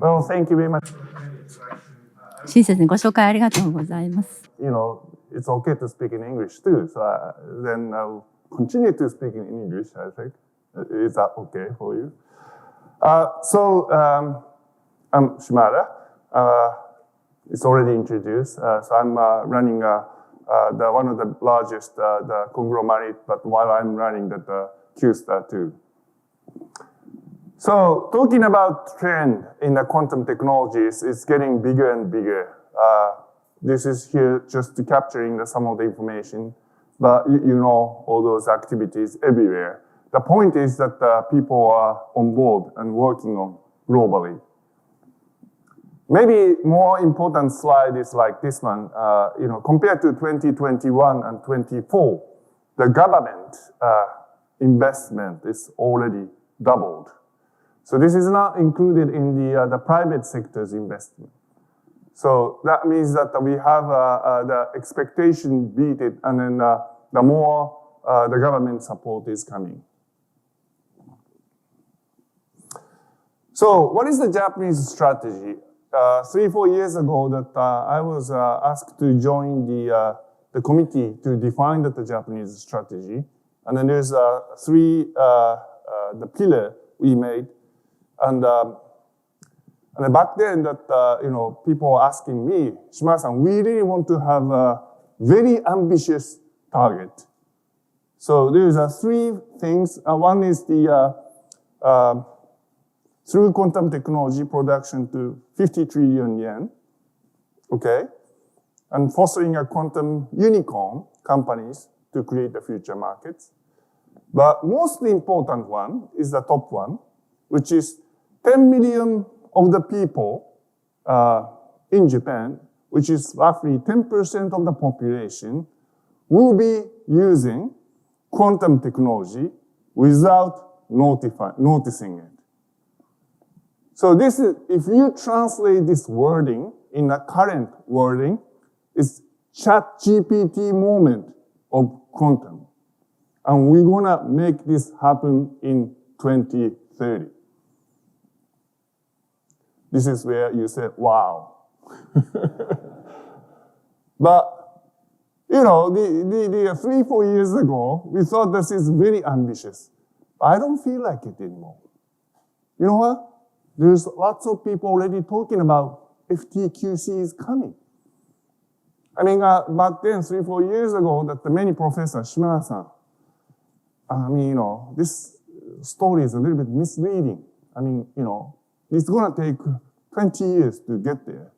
Well, thank you very much. 親切にご紹介ありがとうございます。You know, it's okay to speak in English too. So then I'll continue to speak in English, I think. Is that okay for you? I'm Shimada. It's already introduced. So I'm running one of the largest the conglomerate, but while I'm running the Q2. So talking about trend in the quantum technologies, it's getting bigger and bigger. This is here just capturing some of the information, but you know all those activities everywhere. The point is that people are on board and working on globally. Maybe more important slide is like this one. You know, compared to 2021 and 24, the government investment is already doubled. So this is not included in the private sector's investment. So that means that we have the expectation beat it, and then the more the government support is coming. So what is the Japanese strategy? 3-4 years ago that I was asked to join the committee to define the Japanese strategy. And then there's three the pillar we made. And back then that, you know, people were asking me, Shimada-san, we really want to have a very ambitious target. So there's three things. One is the through quantum technology production to 50 trillion yen, okay? And fostering a quantum unicorn companies to create the future markets. But most important one is the top one, which is 10 million of the people in Japan, which is roughly 10% of the population, will be using quantum technology without noticing it. So this is, if you translate this wording in the current wording, it's ChatGPT moment of quantum. And we're gonna make this happen in 2030. This is where you say, wow. But, you know, the 3-4 years ago, we thought this is very ambitious. I don't feel like it anymore. You know what? There's lots of people already talking about FTQC is coming. I mean, back then, 3-4 years ago, that many professors, Shimada-san, I mean, you know, this story is a little bit misleading. I mean, you know, it's gonna take 20 years to get there.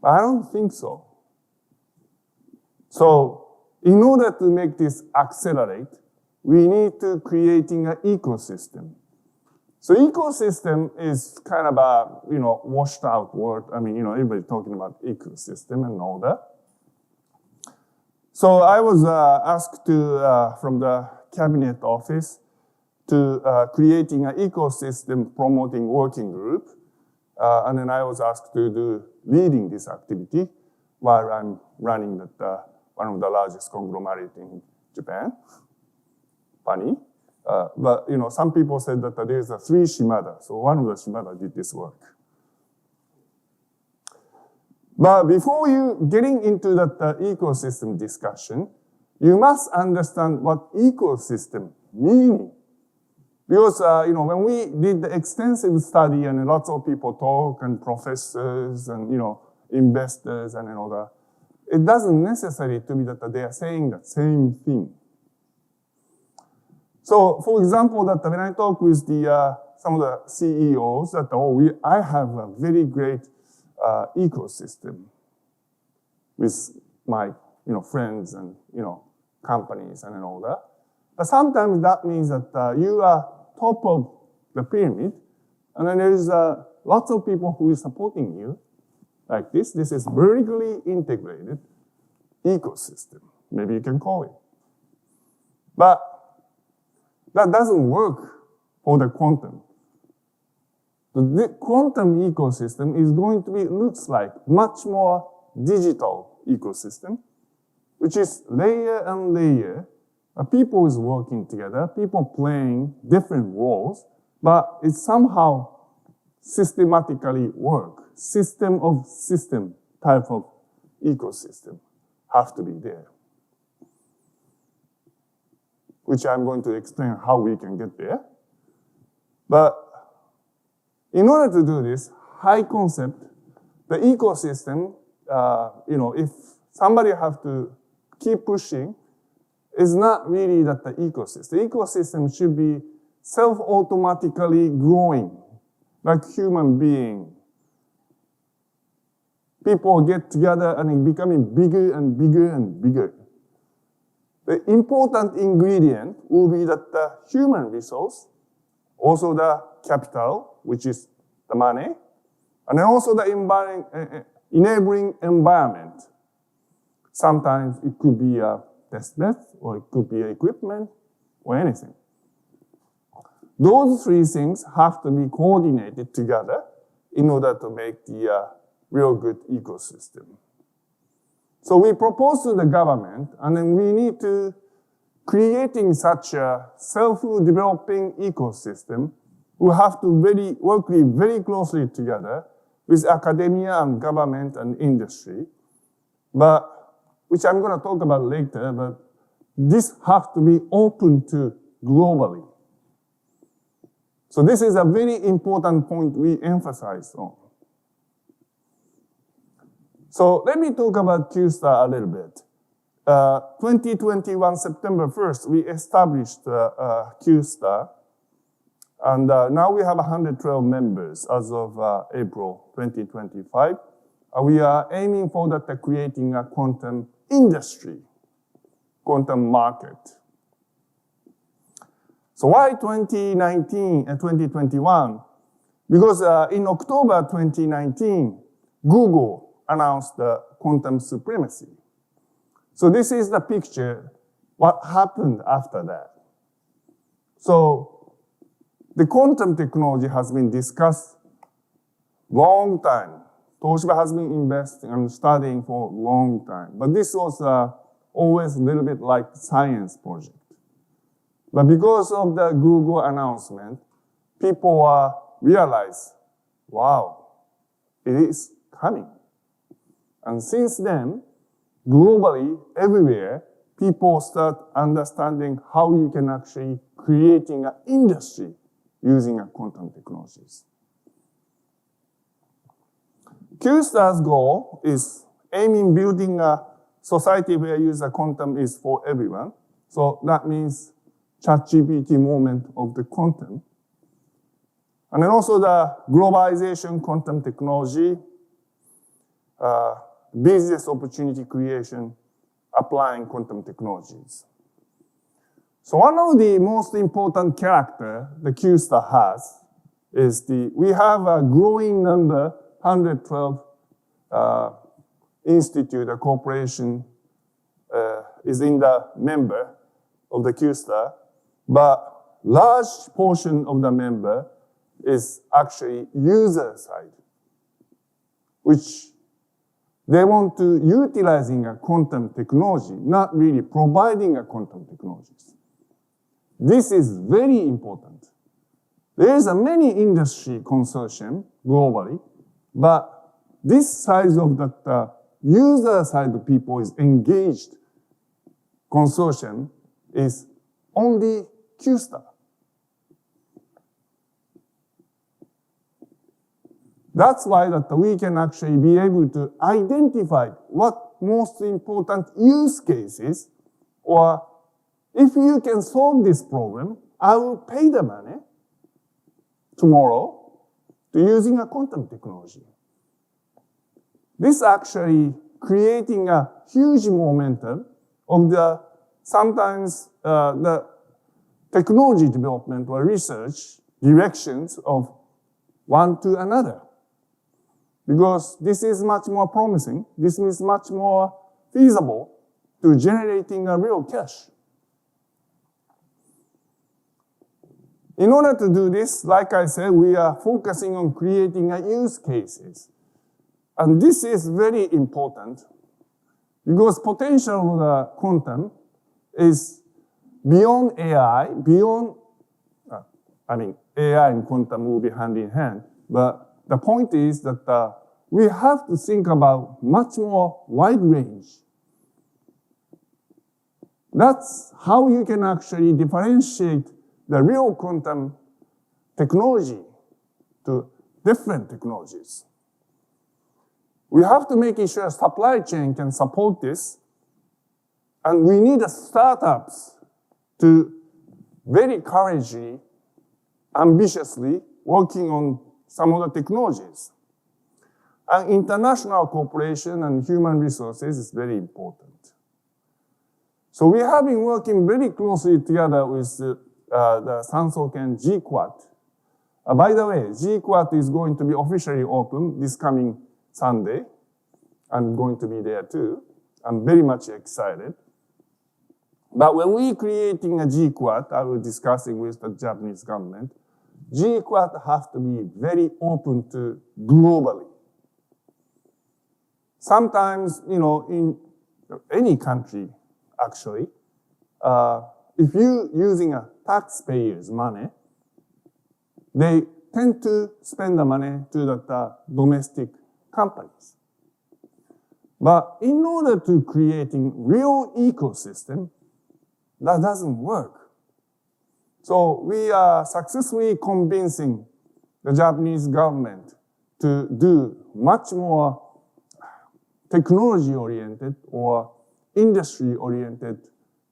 But I don't think so. So, in order to make this accelerate, we need to creating an ecosystem. So ecosystem is kind of a, you know, washed out word. I mean, you know, everybody talking about ecosystem and all that. So I was asked to, from the cabinet office to creating an ecosystem promoting working group. And then I was asked to do leading this activity while I'm running one of the largest conglomerate in Japan. Funny. But, you know, some people said that there's 3 Shimada. So one of the Shimada did this work. But before you getting into that ecosystem discussion, you must understand what ecosystem means. Because, you know, when we did the extensive study and lots of people talk and professors and, you know, investors and all that, it doesn't necessarily to be that they are saying the same thing. So, for example, that when I talk with some of the CEOs, that I have a very great ecosystem with my, you know, friends and, you know, companies and all that. But sometimes that means that you are top of the pyramid, and then there is lots of people who is supporting you, like this. This is vertically integrated ecosystem. Maybe you can call it. But that doesn't work for the quantum. The quantum ecosystem is going to be, looks like much more digital ecosystem, which is layer and layer. People is working together, people playing different roles, but it's somehow systematically work. System of system type of ecosystem have to be there, which I'm going to explain how we can get there. But in order to do this, high concept, the ecosystem, if somebody have to keep pushing, is not really that the ecosystem. The ecosystem should be self-automatically growing, like human being. People get together and becoming bigger and bigger and bigger. The important ingredient will be that the human resource, also the capital, which is the money, and then also the enabling environment. Sometimes it could be a test bed, or it could be equipment, or anything. Those three things have to be coordinated together in order to make the real good ecosystem. So we propose to the government, and then we need to creating such a self-developing ecosystem. We have to work very closely together with academia and government and industry, which I'm going to talk about later, but this has to be open to globally. So this is a very important point we emphasize on. So let me talk about Q-Star a little bit. 2021, September 1st, we established Q-Star. And now we have 112 members as of April 2025. We are aiming for that, creating a quantum industry, quantum market. So why 2019 and 2021? Because in October 2019, Google announced the quantum supremacy. So this is the picture, what happened after that. So the quantum technology has been discussed long time. Toshiba has been investing and studying for a long time. But this was always a little bit like science project. But because of the Google announcement, people realize, wow, it is coming. And since then, globally, everywhere, people start understanding how you can actually creating an industry using quantum technologies. Q-Star's goal is aiming building a society where use of quantum is for everyone. So that means ChatGPT moment of the quantum. And then also the globalization quantum technology, business opportunity creation, applying quantum technologies. So one of the most important character the Q-Star has is we have a growing number, 112 institute, a corporation is in the member of the Q-Star, but large portion of the member is actually user side, which they want to utilizing a quantum technology, not really providing a quantum technologies. This is very important. There is a many industry consortium globally, but this size of the user side of people is engaged consortium is only Q-Star. That's why that we can actually be able to identify what most important use cases, or if you can solve this problem, I will pay the money tomorrow to using a quantum technology. This actually creating a huge momentum of the sometimes the technology development or research directions of one to another. Because this is much more promising, this is much more feasible to generating a real cash. In order to do this, like I said, we are focusing on creating a use cases. And this is very important because potential of the quantum is beyond AI, AI and quantum will be hand in hand. But the point is that we have to think about much more wide range. That's how you can actually differentiate the real quantum technology to different technologies. We have to make sure supply chain can support this, and we need startups to very courageously, ambitiously working on some of the technologies. And international cooperation and human resources is very important. So we have been working very closely together with the Sansoken G-Quad. By the way, G-Quad is going to be officially open this coming Sunday. I'm going to be there too. I'm very much excited. But when we're creating a G-Quad, I was discussing with the Japanese government, G-Quad has to be very open to globally. Sometimes, in any country, actually, if you're using a taxpayer's money, they tend to spend the money to the domestic companies. But in order to creating real ecosystem, that doesn't work. So we are successfully convincing the Japanese government to do much more technology-oriented or industry-oriented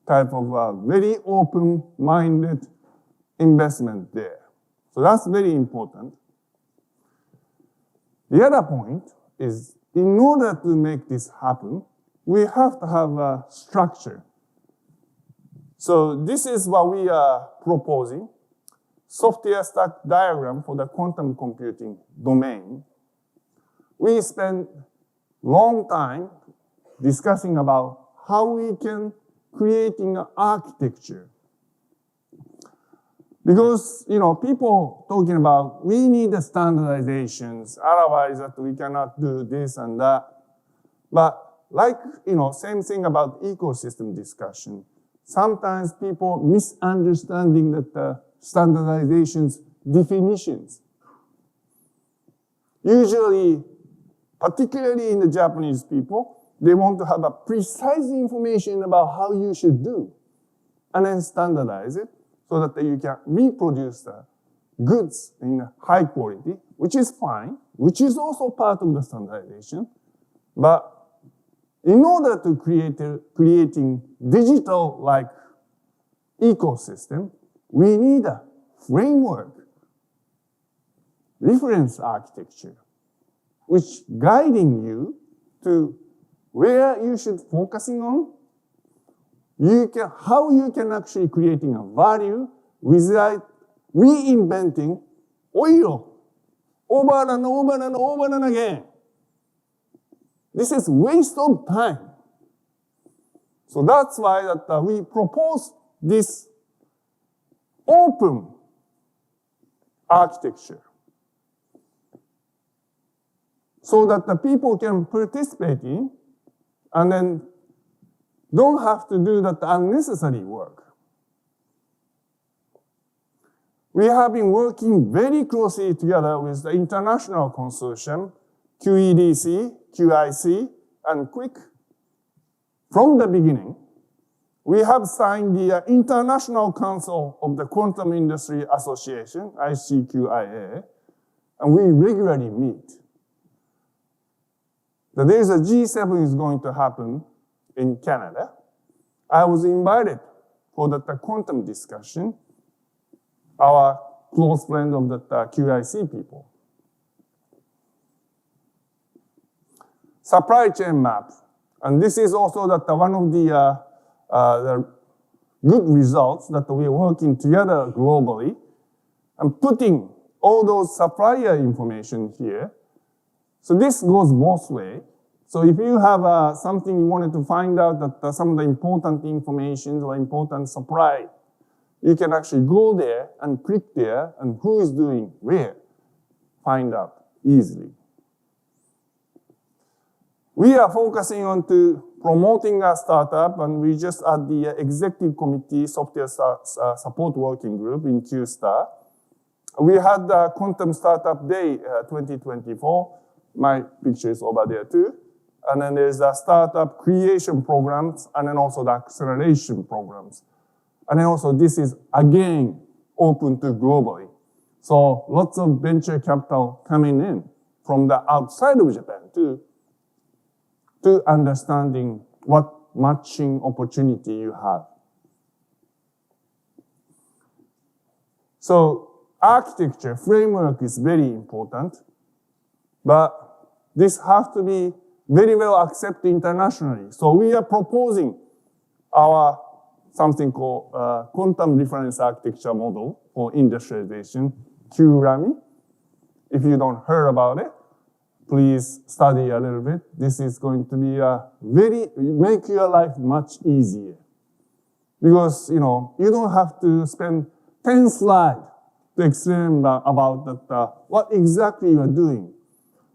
type of very open-minded investment there. So that's very important. The other point is, in order to make this happen, we have to have a structure. So this is what we are proposing, software stack diagram for the quantum computing domain. We spent long time discussing about how we can creating an architecture. Because, people talking about we need the standardizations, otherwise that we cannot do this and that. But same thing about ecosystem discussion. Sometimes people misunderstanding that the standardizations definitions. Usually, particularly in the Japanese people, they want to have a precise information about how you should do, and then standardize it so that you can reproduce the goods in high quality, which is fine, which is also part of the standardization. But in order to creating digital-like ecosystem, we need a framework, reference architecture, which guiding you to where you should focusing on, how you can actually creating a value without reinventing oil over and over and over and again. This is waste of time. So that's why that we propose this open architecture, so that the people can participate in and then don't have to do that unnecessary work. We have been working very closely together with the international consortium, QEDC, QIC, and QUIC. From the beginning, we have signed the International Council of the Quantum Industry Association, ICQIA, and we regularly meet. There's a G7 is going to happen in Canada. I was invited for the quantum discussion, our close friend of the QIC people. Supply chain map. And this is also one of the good results that we are working together globally and putting all those supplier information here. So this goes both ways. So if you have something you wanted to find out that some of the important information or important supply, you can actually go there and click there and who is doing where, find out easily. We are focusing on promoting a startup, and we just at the executive committee software support working group in Q-Star. We had the Quantum Startup Day 2024. My picture is over there too. And then there's the startup creation programs, and then also the acceleration programs. And then also this is, again, open to globally. So lots of venture capital coming in from the outside of Japan too, to understanding what matching opportunity you have. So architecture framework is very important, but this has to be very well accepted internationally. So we are proposing our something called quantum reference architecture model for industrialization, Q2B25. If you don't heard about it, please study a little bit. This is going to be make your life much easier. Because, you don't have to spend 10 slides to explain about what exactly you are doing.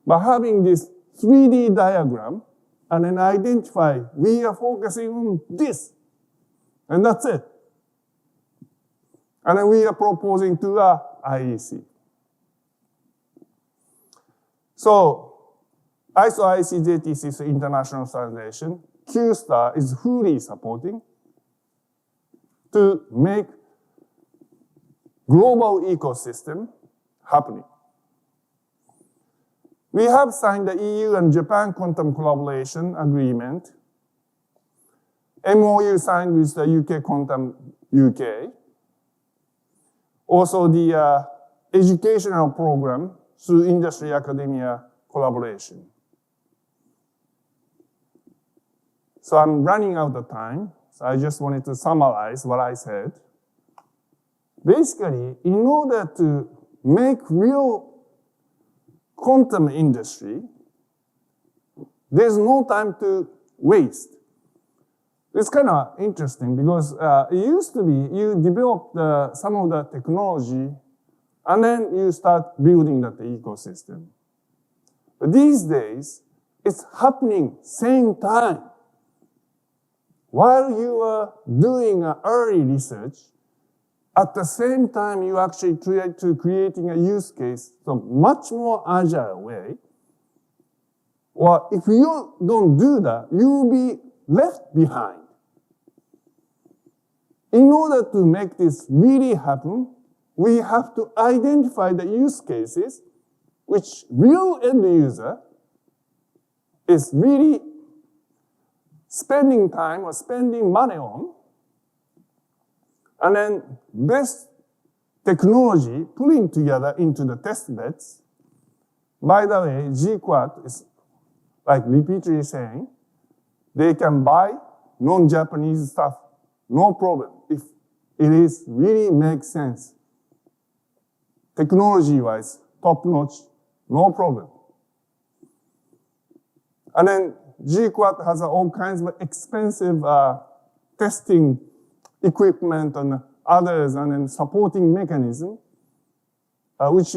By having this 3D diagram and then identify, we are focusing on this, and that's it. And then we are proposing to the IEC. So, ISO IEC-JTC is international standardization. Q-Star is fully supporting to make global ecosystem happening. We have signed the EU and Japan Quantum Collaboration Agreement. MOU signed with the UK Quantum UK. Also the educational program through industry academia collaboration. So I'm running out of time, so I just wanted to summarize what I said. Basically, in order to make real quantum industry, there's no time to waste. It's kind of interesting because it used to be you develop some of the technology and then you start building that ecosystem. But these days, it's happening same time. While you are doing early research, at the same time you actually creating a use case, so much more agile way. Well, if you don't do that, you will be left behind. In order to make this really happen, we have to identify the use cases which real end user is really spending time or spending money on, and then best technology pulling together into the test beds. By the way, G-Quad is like repeatedly saying, they can buy non-Japanese stuff, no problem, if it is really makes sense. Technology-wise, top-notch, no problem. And then G-Quad has all kinds of expensive testing equipment and others, and then supporting mechanism, which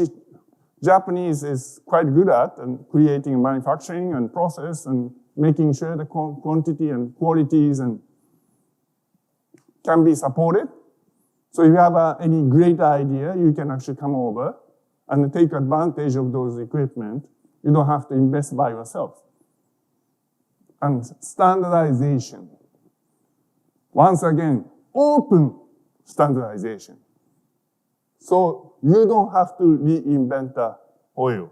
Japanese is quite good at, and creating manufacturing and process and making sure the quantity and qualities and can be supported. So if you have any great idea, you can actually come over and take advantage of those equipment. You don't have to invest by yourself. And standardization. Once again, open standardization. So you don't have to reinvent the oil.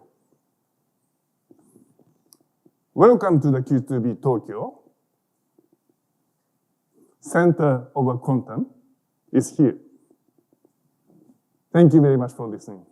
Welcome to the Q2B Tokyo. Center of Quantum is here. Thank you very much for listening.